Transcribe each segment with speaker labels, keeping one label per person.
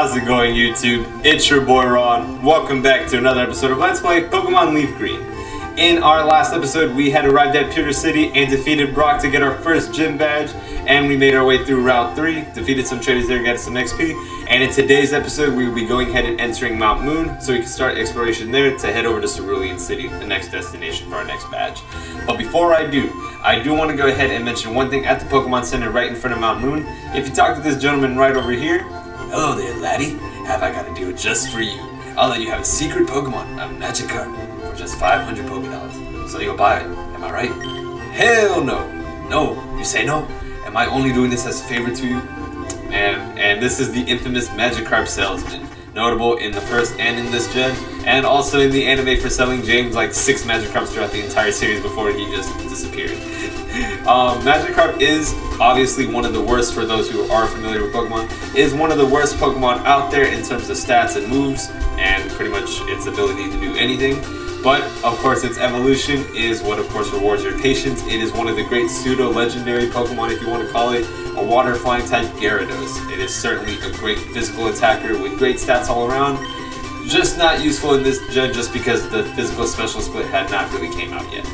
Speaker 1: How's it going, YouTube? It's your boy Ron. Welcome back to another episode of Let's Play Pokemon Leaf Green. In our last episode, we had arrived at Pewter City and defeated Brock to get our first gym badge, and we made our way through Route 3, defeated some traders there, got some XP, and in today's episode, we will be going ahead and entering Mount Moon, so we can start exploration there to head over to Cerulean City, the next destination for our next badge. But before I do want to go ahead and mention one thing at the Pokemon Center right in front of Mount Moon. If you talk to this gentleman right over here, hello there, laddie. Have I got to do it just for you? I'll let you have a secret Pokemon, a Magikarp, for just 500 Pokédollars. So you'll buy it. Am I right? Hell no. No. You say no? Am I only doing this as a favor to you? And this is the infamous Magikarp salesman. Notable in the first and in this gen, and also in the anime for selling James like 6 Magikarps throughout the entire series before he just disappeared. Magikarp is obviously one of the worst, for those who are familiar with Pokemon, is one of the worst Pokemon out there in terms of stats and moves, and pretty much its ability to do anything. But, of course, its evolution is what, of course, rewards your patience. It is one of the great pseudo-legendary Pokemon, if you want to call it, a water-flying type Gyarados. It is certainly a great physical attacker with great stats all around. Just not useful in this gen just because the physical special split had not really came out yet.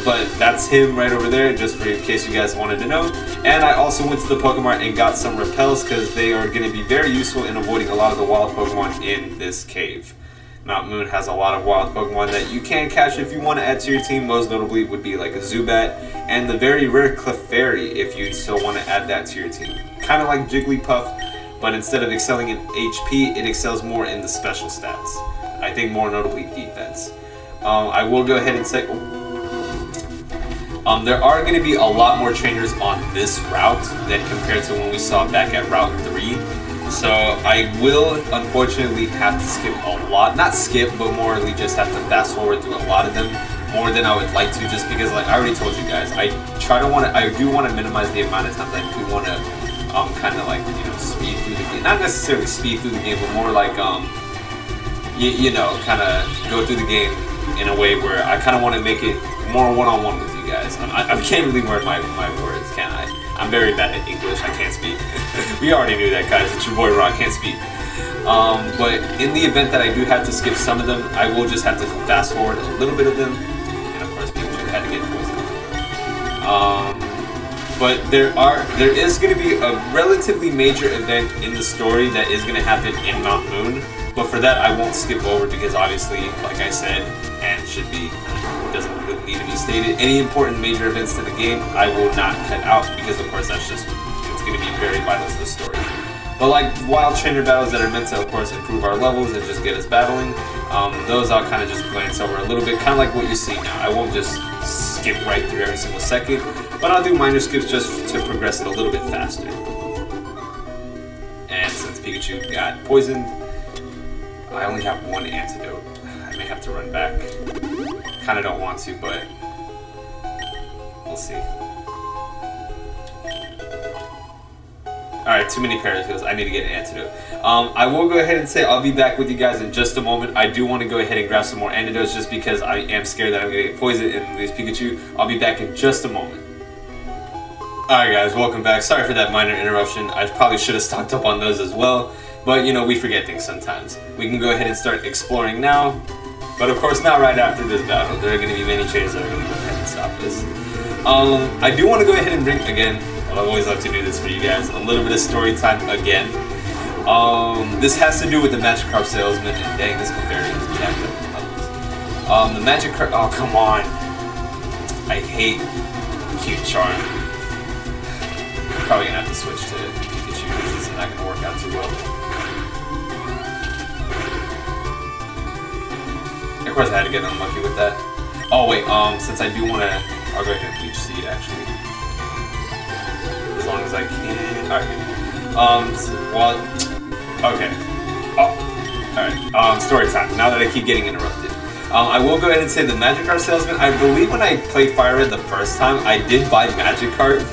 Speaker 1: But that's him right over there, just for in case you guys wanted to know. And I also went to the Pokemart and got some repels because they are going to be very useful in avoiding a lot of the wild Pokemon in this cave. Mount Moon has a lot of wild Pokemon that you can catch if you want to add to your team. Most notably would be like a Zubat and the very rare Clefairy if you still want to add that to your team. Kind of like Jigglypuff, but instead of excelling in HP, it excels more in the special stats. I think more notably defense. I will go ahead and say there are going to be a lot more trainers on this route than compared to when we saw back at Route 3. So I will unfortunately have to skip a lot, not skip, but more really just have to fast forward through a lot of them more than I would like to, just because, like I already told you guys, I do want to minimize the amount of times I do want to kind of like, you know, speed through the game. Not necessarily speed through the game, but more like you know, kind of go through the game in a way where I kind of want to make it more one-on-one with you guys. I can't really word my words, can I? I'm very bad at English, I can't speak. We already knew that, guys. It's your boy Ron, can't speak. But in the event that I do have to skip some of them, I will just have to fast forward a little bit of them. And of course, Pikachu had to get poisoned. But there is going to be a relatively major event in the story that is going to happen in Mount Moon. But for that, I won't skip over because obviously, like I said, and should be, doesn't really need to be stated, any important major events to the game, I will not cut out because, of course, that's just, it's going to be very vital to the story. But like wild trainer battles that are meant to, of course, improve our levels and just get us battling, those I'll kind of just glance over a little bit, kind of like what you see now. I won't just skip right through every single second, but I'll do minor skips just to progress it a little bit faster. And since Pikachu got poisoned, I only have one antidote. I may have to run back. Kind of don't want to, but we'll see. Alright, too many Parascales. I need to get an antidote. I will go ahead and say I'll be back with you guys in just a moment. I do want to go ahead and grab some more antidotes just because I am scared that I'm going to get poisoned and lose Pikachu. I'll be back in just a moment. Alright guys, welcome back. Sorry for that minor interruption. I probably should have stocked up on those as well. But, you know, we forget things sometimes. We can go ahead and start exploring now. But, of course, not right after this battle. There are going to be many traders that are going to go ahead and stop this. I do want to go ahead and bring, again, I always love to do this for you guys, a little bit of story time again. This has to do with the Magikarp salesman, and dang, this Clefairy is jacked up in levels. The Magikarp, oh, come on. I hate Cute Charm. I'm probably going to have to switch to Pikachu because this is not going to work out too well. Of course I had to get unlucky with that. Oh wait, since I do want to, I'll go ahead and Bleach Seed actually. As long as I can. Alright. Well, okay. Oh, alright. Story time. Now that I keep getting interrupted. I will go ahead and say the Magikarp salesman, I believe when I played Fire Red the first time, I did buy Magikarp.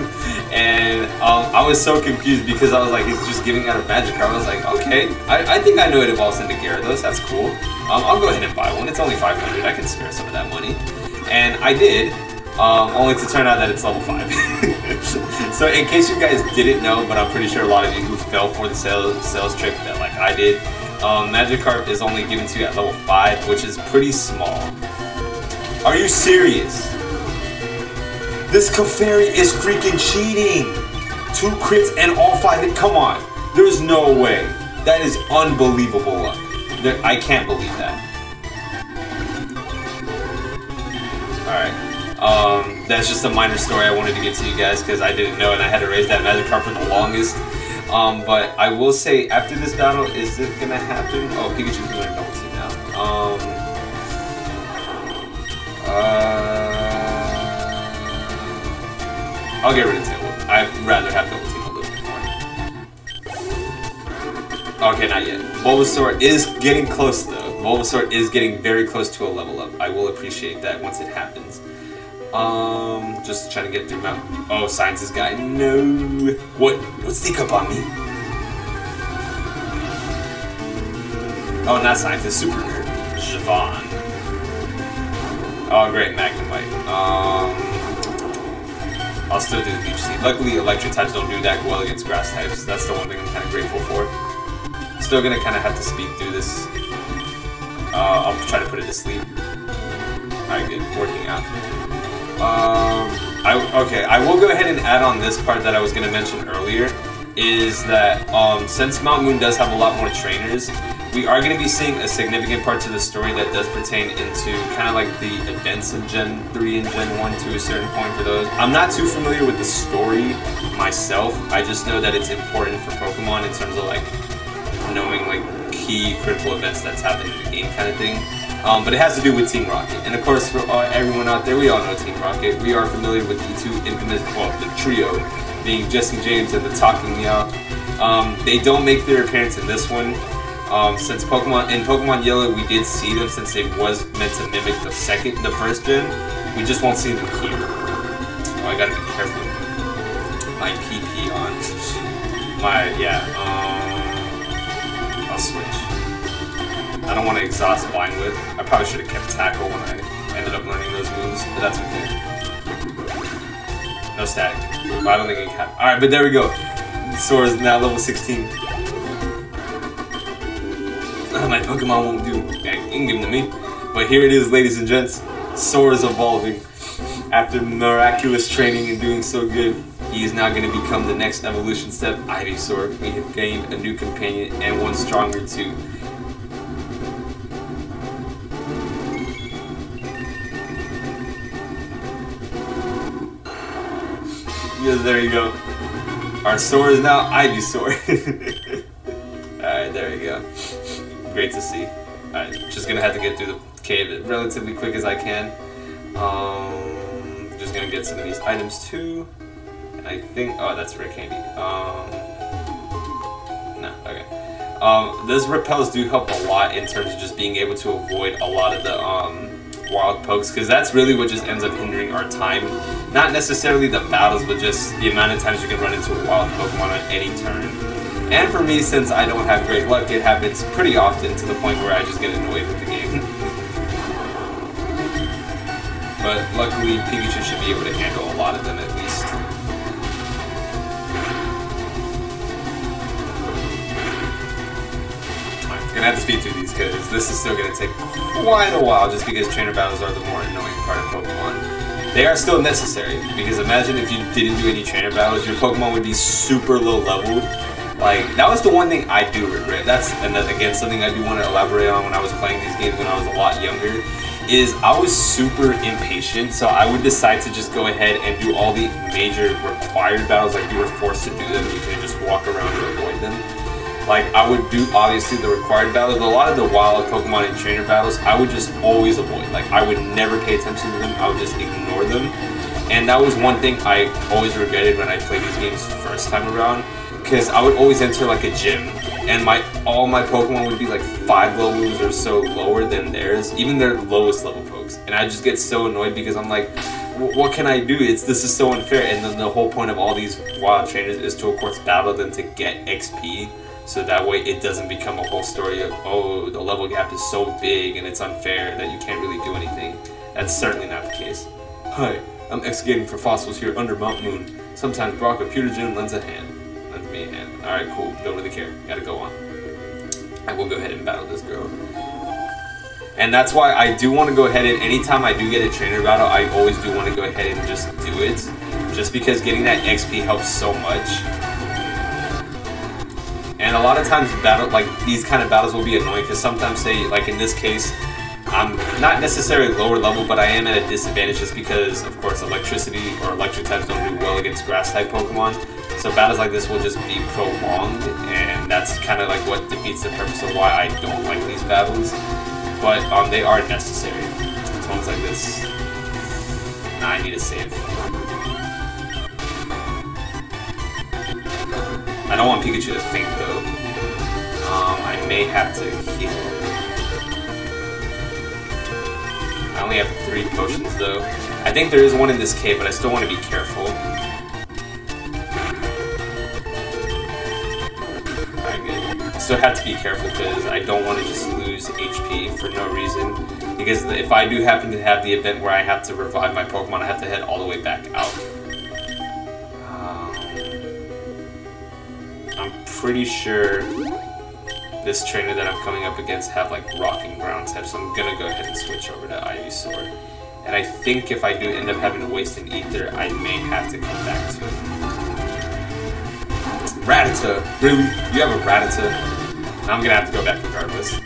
Speaker 1: And I was so confused because I was like, he's just giving out a Magikarp. I was like, okay, I think I know it evolves into Gyarados, that's cool. I'll go ahead and buy one, it's only 500, I can spare some of that money. And I did, only to turn out that it's level 5. So in case you guys didn't know, but I'm pretty sure a lot of you who've fell for the sales trick that like I did. Magikarp is only given to you at level 5, which is pretty small. Are you serious? This Clefairy is freaking cheating! 2 crits and all 5 hit. Come on. There's no way. That is unbelievable luck. I can't believe that. Alright. That's just a minor story I wanted to get to you guys because I didn't know and I had to raise that Magikarp for the longest. But I will say, after this battle, is it gonna happen? Oh, Pikachu's doing a double team now. I'll get rid of Tail Whip. I'd rather have double team a little bit more. Okay, not yet. Bulbasaur is getting close though. Bulbasaur is getting very close to a level up. I will appreciate that once it happens. Just trying to get through Mount. Oh, Science's guy. No. What's sneak up on me? Oh, not Science. It's Super Nerd. Javon. Oh, great. Magnemite. I'll still do the Beach Seed. Luckily, electric types don't do that well against grass types. That's the one thing I'm kind of grateful for. Still gonna kind of have to speed through this. I'll try to put it to sleep. Alright, good. Working out. Okay, I will go ahead and add on this part that I was gonna mention earlier. Is that since Mount Moon does have a lot more trainers, we are going to be seeing a significant part to the story that does pertain into kind of like the events of Gen 3 and Gen 1 to a certain point for those. I'm not too familiar with the story myself. I just know that it's important for Pokemon in terms of like knowing like key critical events that's happening in the game kind of thing. But it has to do with Team Rocket. And of course, for everyone out there, we all know Team Rocket. We are familiar with the two infamous, well, the trio, being Jesse James and the Talking Meow. They don't make their appearance in this one. Since in Pokemon Yellow we did see them since it was meant to mimic the first gen, we just won't see them here. Oh, I gotta be careful. My PP on. I'll switch. I don't want to exhaust Vine Whip. I probably should have kept Tackle when I ended up learning those moves, but that's okay. No static. Well, I don't think it can. Alright, but there we go. Sora is now level 16. My Pokemon won't do. Yeah, you can give them to me. But here it is, ladies and gents. Sora is evolving. After miraculous training and doing so good, he is now going to become the next evolution step, Ivysaur. We have gained a new companion and one stronger too. Yes, there you go. Our Sora is now Ivysaur. Alright, there we go. Great to see. Alright, just gonna have to get through the cave relatively quick as I can. Just gonna get some of these items too. And I think, oh, that's rare candy. No, okay. Those repels do help a lot in terms of just being able to avoid a lot of the wild pokes, because that's really what just ends up hindering our time. Not necessarily the battles, but just the amount of times you can run into a wild Pokemon on any turn. And for me, since I don't have great luck, it happens pretty often to the point where I just get annoyed with the game. But luckily, Pikachu should be able to handle a lot of them at least. I'm gonna have to speed through these because this is still gonna take quite a while just because trainer battles are the more annoying part of Pokemon. They are still necessary because imagine if you didn't do any trainer battles, your Pokemon would be super low leveled. Like, that was the one thing I do regret. And that's again something I do want to elaborate on when I was playing these games when I was a lot younger, is I was super impatient, so I would decide to just go ahead and do all the major required battles, like you were forced to do them, you couldn't just walk around to avoid them. Like, I would do, obviously, the required battles, but a lot of the wild Pokemon and trainer battles, I would just always avoid. Like, I would never pay attention to them, I would just ignore them. And that was one thing I always regretted when I played these games first time around, because I would always enter like a gym, and all my Pokemon would be like 5 levels or so lower than theirs, even their lowest level pokes. And I just get so annoyed because I'm like, what can I do? This is so unfair. And then the whole point of all these wild trainers is to, of course, battle them to get XP. So that way it doesn't become a whole story of, oh, the level gap is so big and it's unfair that you can't really do anything. That's certainly not the case. Hi, I'm excavating for fossils here under Mount Moon. Sometimes Brock of Pewter Gym lends a hand. Man. Alright, cool. Don't really care. Gotta go on. I will go ahead and battle this girl. And that's why I do want to go ahead and anytime I do get a trainer battle, I always do want to go ahead and just do it. Just because getting that XP helps so much. And a lot of times these kind of battles will be annoying because sometimes, say, like in this case, I'm not necessarily lower level, but I am at a disadvantage just because, of course, electricity or electric types don't do well against grass type Pokemon. So battles like this will just be prolonged, and that's kind of like what defeats the purpose of why I don't like these battles. But they are necessary. It's ones like this. Nah, I need a save. I don't want Pikachu to faint though. I may have to heal. I only have 3 potions though. I think there is one in this cave, but I still want to be careful. Alright, good. I still have to be careful because I don't want to just lose HP for no reason. Because if I do happen to have the event where I have to revive my Pokemon, I have to head all the way back out. I'm pretty sure this trainer that I'm coming up against have like rock and ground types, so I'm gonna go ahead and switch over to Ivysaur. And I think if I do end up having to waste an ether, I may have to come back to it. Rattata! Really? You have a Rattata? I'm gonna have to go back regardless.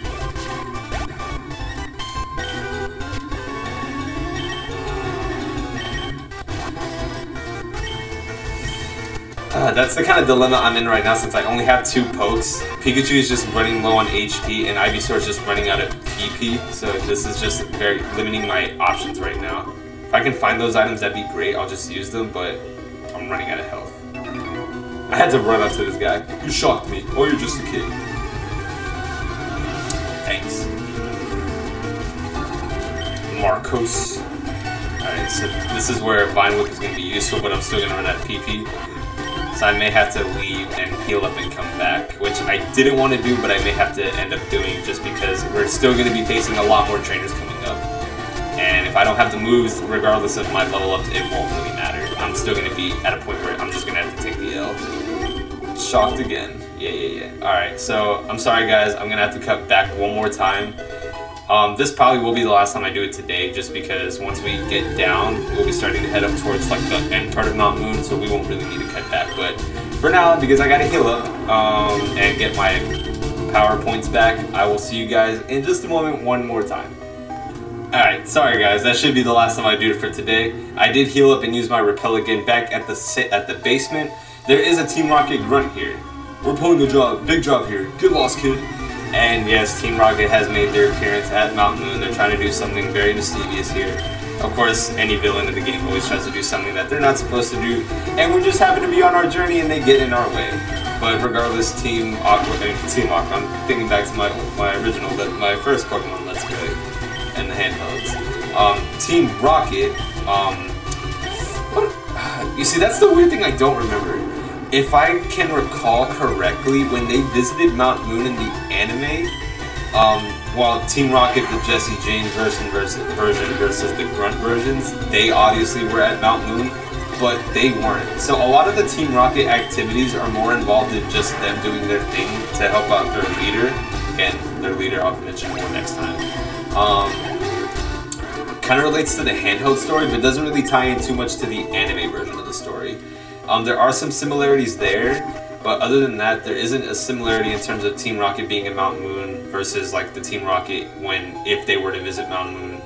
Speaker 1: That's the kind of dilemma I'm in right now since I only have 2 pokes. Pikachu is just running low on HP and Ivysaur is just running out of PP, so this is just very limiting my options right now. If I can find those items, that'd be great. I'll just use them, but I'm running out of health. I had to run up to this guy. You shocked me. Oh, you're just a kid. Thanks. Marcos. Alright, so this is where Vine Whip is going to be useful, but I'm still going to run out of PP. So I may have to leave and heal up and come back, which I didn't want to do, but I may have to end up doing just because we're still going to be facing a lot more trainers coming up. And if I don't have the moves, regardless of my level up, it won't really matter. I'm still going to be at a point where I'm just going to have to take the L. Shocked again. Yeah. Alright, so I'm sorry guys, I'm going to have to cut back one more time. This probably will be the last time I do it today, just because once we get down, we'll be starting to head up towards like the end part of Mount Moon, so we won't really need to cut back. But for now, because I gotta heal up and get my power points back, I will see you guys in just a moment one more time. Alright, sorry guys, that should be the last time I do it for today. I did heal up and use my Repel again back at the basement. There is a Team Rocket grunt here. We're pulling a big job here. Get lost, kid. And yes, Team Rocket has made their appearance at Mount Moon. They're trying to do something very mischievous here. Of course, any villain in the game always tries to do something that they're not supposed to do, and we just happen to be on our journey and they get in our way. But regardless, Team Aqua, I'm thinking back to my original, but my first Pokemon Let's Play, and the handhelds. Team Rocket, you see, that's the weird thing I don't remember. If I can recall correctly, when they visited Mount Moon in the anime, while Team Rocket, the Jesse James version versus the Grunt versions, they obviously were at Mount Moon, but they weren't. So a lot of the Team Rocket activities are more involved in just them doing their thing to help out their leader. Again, their leader I'll mention more next time. Kind of relates to the handheld story, but doesn't really tie in too much to the anime version of the story. There are some similarities there, but other than that, there isn't a similarity in terms of Team Rocket being in Mount Moon versus like the Team Rocket if they were to visit Mount Moon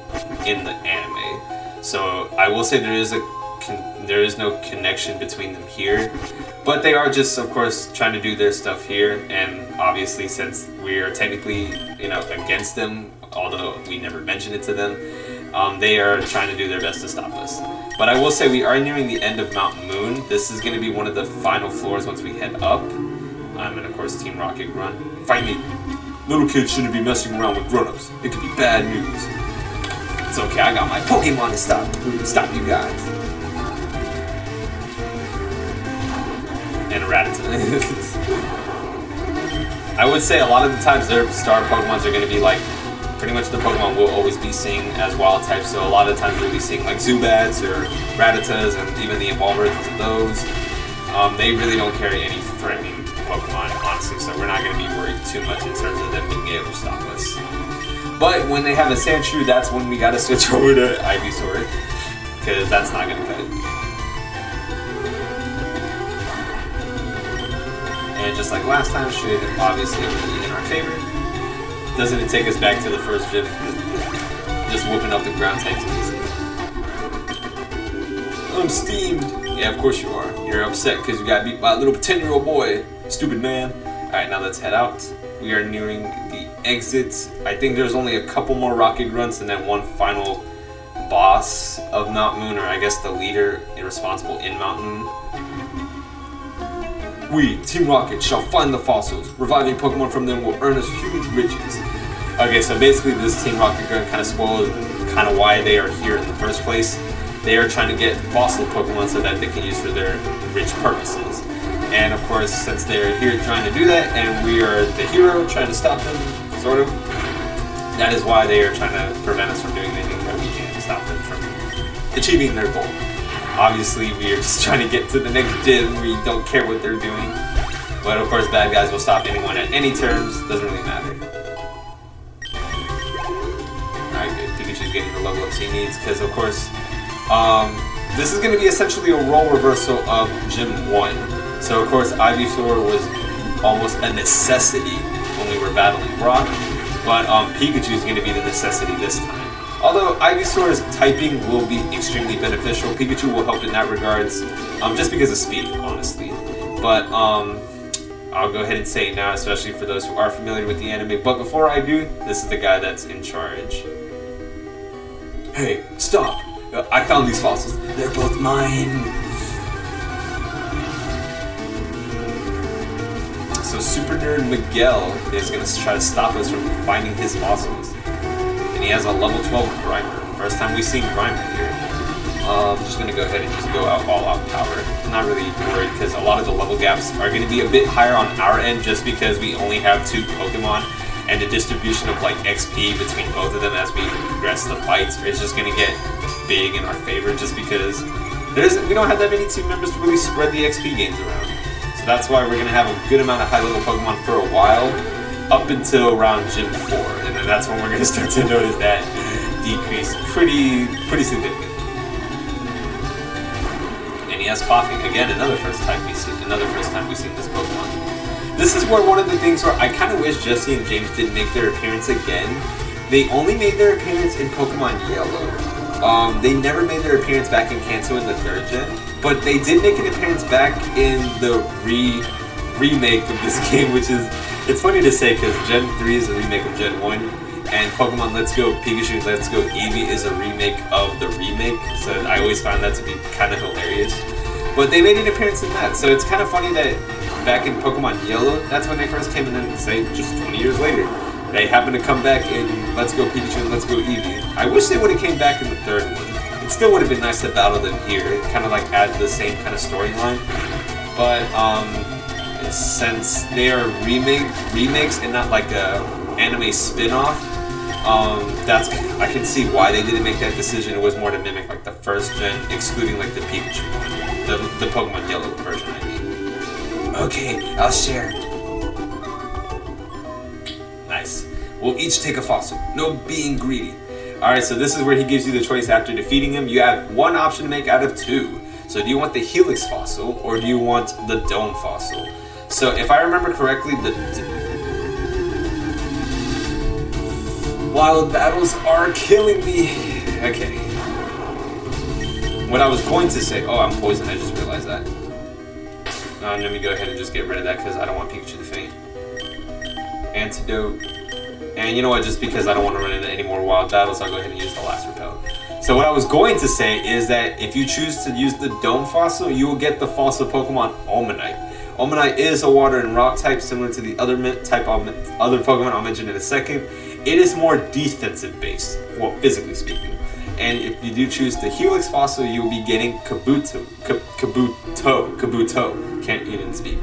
Speaker 1: in the anime. So I will say there is no connection between them here, but they are just, of course, trying to do their stuff here. And obviously, since we are technically, against them, although we never mention it to them, they are trying to do their best to stop us. But I will say we are nearing the end of Mount Moon. This is going to be one of the final floors once we head up. And of course, Team Rocket Grunt. Fight me! Little kids shouldn't be messing around with grown-ups. It could be bad news. It's okay, I got my Pokemon to stop you guys. And a Rattata. I would say a lot of the times their star Pokemons are going to be like pretty much the Pokemon we'll always be seeing as wild types, so a lot of times we'll be seeing like Zubats or Rattatas and even the evolved versions of those. They really don't carry any threatening Pokemon, honestly, so we're not going to be worried too much in terms of them being able to stop us. But when they have a Sandshrew, that's when we got to switch over to Ivysaur, because that's not going to cut it. And just like last time, should obviously be in our favor. Doesn't it take us back to the first gym? Just whooping up the ground types easy. I'm steamed. Yeah, of course you are. You're upset because you got beat by a little 10-year-old boy. Stupid man. Alright, now let's head out. We are nearing the exits. I think there's only a couple more rocket grunts and then one final boss of Mount Moon, or I guess the leader responsible in Mount Moon. We, Team Rocket, shall find the fossils. Reviving Pokemon from them will earn us huge riches. Okay, so basically this Team Rocket gun kind of spoils kind of why they are here in the first place. They are trying to get fossil Pokemon so that they can use for their rich purposes. And of course, since they're here trying to do that, and we are the hero trying to stop them, sort of, that is why they are trying to prevent us from doing anything that we can to stop them from achieving their goal. Obviously, we are just trying to get to the next gym. We don't care what they're doing. But of course, bad guys will stop anyone at any terms. Doesn't really matter. Alright, good. Pikachu's getting the level ups he needs. Because, of course, this is going to be essentially a role reversal of Gym 1. So, of course, Ivysaur was almost a necessity when we were battling Brock. But Pikachu is going to be the necessity this time. Although Ivysaur's typing will be extremely beneficial, Pikachu will help in that regards, just because of speed, honestly. But I'll go ahead and say it now, especially for those who are familiar with the anime. But before I do, this is the guy that's in charge. Hey, stop! I found these fossils. They're both mine. So Super Nerd Miguel is going to try to stop us from finding his fossils. And he has a level 12 Grimer. First time we've seen Grimer here. I'm just going to go ahead and just go out all out power. I'm not really worried because a lot of the level gaps are going to be a bit higher on our end just because we only have 2 Pokemon, and the distribution of like XP between both of them as we progress the fights is just going to get big in our favor just because we don't have that many team members to really spread the XP gains around. So that's why we're going to have a good amount of high level Pokemon for a while, up until around Gym 4, and then that's when we're going to start to notice that decrease pretty significantly. And he has coughing again. Another first time we've seen this Pokemon. This is where one of the things where I kind of wish Jesse and James didn't make their appearance again. They only made their appearance in Pokemon Yellow. They never made their appearance back in Kanto in the 3rd gen, but they did make an appearance back in the remake of this game, which is, it's funny to say because Gen 3 is a remake of Gen 1, and Pokemon Let's Go Pikachu Let's Go Eevee is a remake of the remake, so I always find that to be kind of hilarious. But they made an appearance in that, so it's kind of funny that back in Pokemon Yellow, that's when they first came in, and say just 20 years later, they happen to come back in Let's Go Pikachu and Let's Go Eevee. I wish they would have came back in the 3rd one. It still would have been nice to battle them here, kind of like add the same kind of storyline. But since they are remakes and not like a anime spin-off, I can see why they didn't make that decision. It was more to mimic like the 1st gen, excluding like the Pikachu one, the Pokemon Yellow version, I mean. Okay, I'll share. Nice. We'll each take a fossil. No being greedy. Alright, so this is where he gives you the choice after defeating him. You have one option to make out of 2. So do you want the Helix fossil, or do you want the Dome fossil? So if I remember correctly, wild battles are killing me. Okay. What I was going to say, oh, I'm poisoned, I just realized that. Let me go ahead and just get rid of that because I don't want Pikachu to faint. Antidote. And you know what, just because I don't want to run into any more wild battles, I'll go ahead and use the last repel. So what I was going to say is that if you choose to use the Dome fossil, you will get the fossil Pokemon Omanite. Omanite is a water and rock type similar to the other other Pokemon I'll mention in a second. It is more defensive based, well, physically speaking. And if you do choose the Helix fossil, you will be getting Kabuto, can't even speak.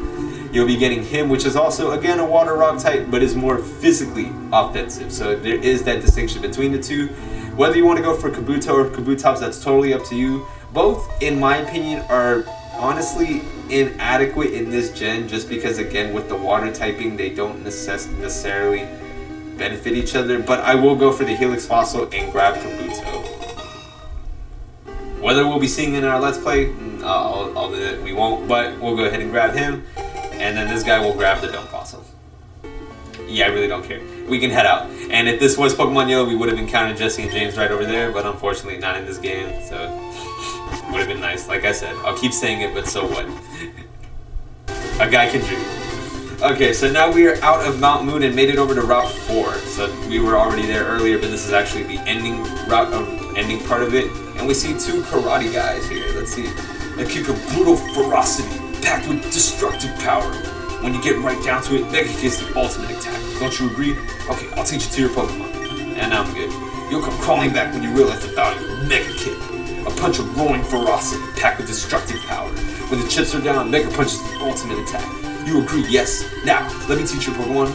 Speaker 1: You'll be getting him, which is also, again, a water rock type, but is more physically offensive. So there is that distinction between the two. Whether you want to go for Kabuto or Kabutops, that's totally up to you. Both, in my opinion, are honestly inadequate in this gen just because, again, with the water typing, they don't necessarily benefit each other. But I will go for the Helix Fossil and grab Kabuto. Whether we'll be seeing it in our Let's Play, I'll do it. We won't, but we'll go ahead and grab him. And then this guy will grab the Dome Fossil. Yeah, I really don't care. We can head out. And if this was Pokemon Yellow, we would have encountered Jesse and James right over there, but unfortunately not in this game, so it would have been nice. Like I said, I'll keep saying it, but so what? A guy can dream. Okay, so now we are out of Mount Moon and made it over to Route 4. So we were already there earlier, but this is actually the ending route of ending part of it. And we see two karate guys here. Let's see. They kick of brutal ferocity, packed with destructive power. When you get right down to it, Mega Kick is the ultimate attack. Don't you agree? Okay, I'll teach it to your Pokemon. And now I'm good. You'll come crawling back when you realize the value of Mega Kick. A punch of roaring ferocity, packed with destructive power. When the chips are down, Mega Punch is the ultimate attack. You agree? Yes. Now, let me teach your Pokemon.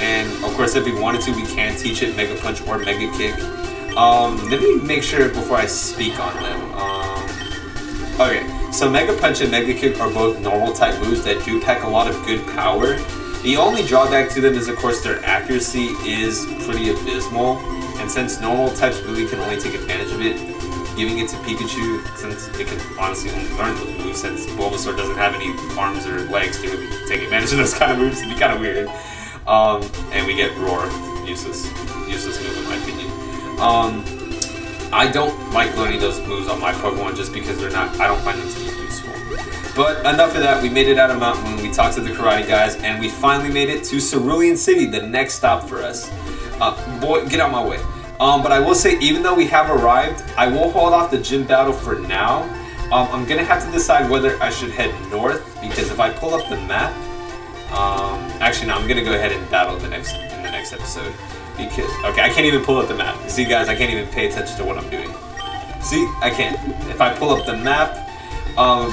Speaker 1: And of course, if we wanted to, we can teach it Mega Punch or Mega Kick. Let me make sure before I speak on them. Okay, so Mega Punch and Mega Kick are both normal type moves that do pack a lot of good power. The only drawback to them is, of course, their accuracy is pretty abysmal. And since normal types really can only take advantage of it, giving it to Pikachu, since it can honestly only learn those moves, since Bulbasaur doesn't have any arms or legs to take advantage of those kind of moves, it'd be kind of weird. And we get Roar, useless move in my opinion. I don't like learning those moves on my Pokemon just because I don't find them to be useful. But enough of that, we made it out of Mount Moon, we talked to the karate guys, and we finally made it to Cerulean City, the next stop for us. Boy, get out of my way. But I will say, even though we have arrived, I will hold off the gym battle for now. I'm gonna have to decide whether I should head north, because if I pull up the map, actually no, I'm gonna go ahead and battle in the next episode. Because, okay, I can't even pull up the map. See guys, I can't even pay attention to what I'm doing. See, I can't. If I pull up the map,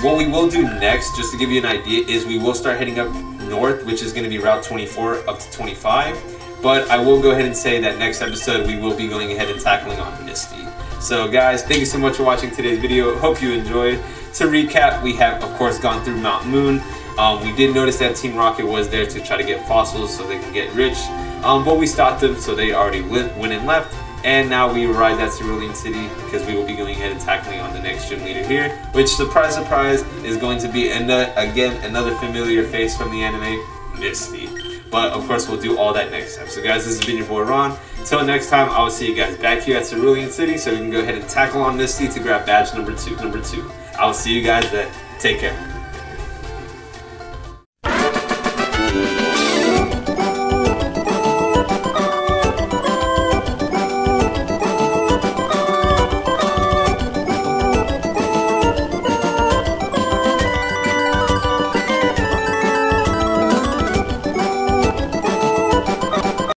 Speaker 1: what we will do next, just to give you an idea, is we will start heading up north, which is gonna be Route 24 up to 25. But I will go ahead and say that next episode we will be going ahead and tackling on Misty. So guys, thank you so much for watching today's video. Hope you enjoyed. To recap, we have of course gone through Mount Moon. We did notice that Team Rocket was there to try to get fossils so they can get rich. But we stopped them, so they already went and left. And now we arrived at Cerulean City because we will be going ahead and tackling on the next gym leader here. Which, surprise, surprise, is going to be, again, another familiar face from the anime, Misty. But of course, we'll do all that next time. So guys, this has been your boy Ron. Till next time, I will see you guys back here at Cerulean City so we can go ahead and tackle on Misty to grab badge number two. I will see you guys then. Take care.